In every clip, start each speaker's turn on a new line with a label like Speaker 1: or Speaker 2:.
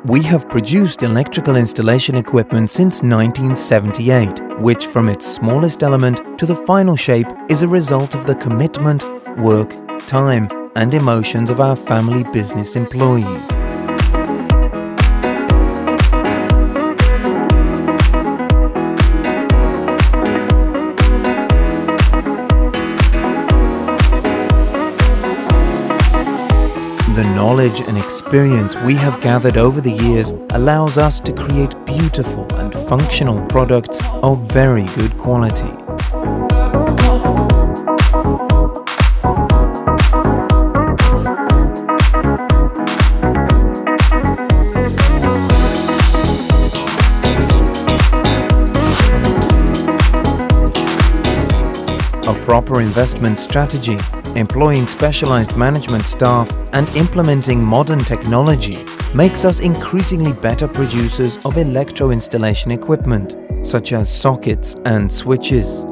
Speaker 1: We have produced electrical installation equipment since 1978, which from its smallest element to the final shape is a result of the commitment, work, time, and emotions of our family business employees. The knowledge and experience we have gathered over the years allows us to create beautiful and functional products of very good quality. A proper investment strategy, employing specialized management staff and implementing modern technology makes us increasingly better producers of electro installation equipment, such as sockets and switches.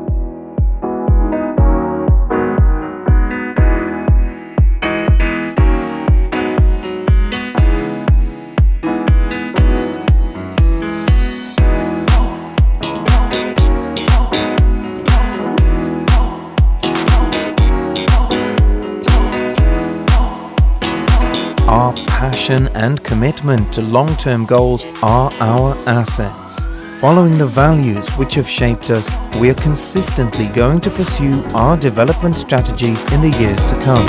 Speaker 1: Our passion and commitment to long-term goals are our assets. Following the values which have shaped us, we are consistently going to pursue our development strategy in the years to come.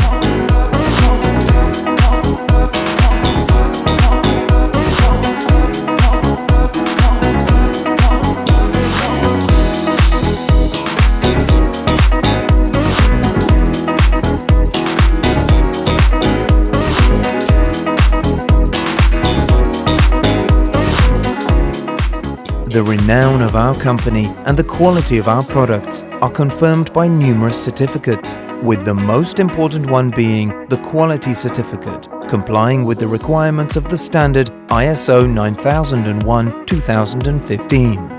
Speaker 1: The renown of our company and the quality of our products are confirmed by numerous certificates, with the most important one being the Quality Certificate, complying with the requirements of the standard ISO 9001-2015.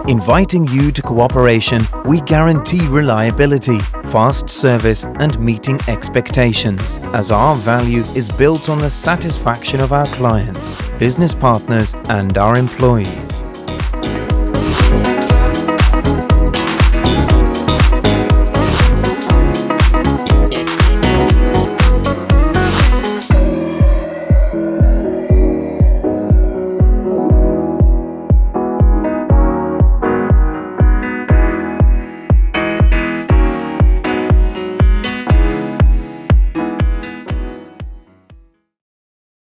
Speaker 1: Inviting you to cooperation, we guarantee reliability, fast service and meeting expectations, as our value is built on the satisfaction of our clients, business partners and our employees.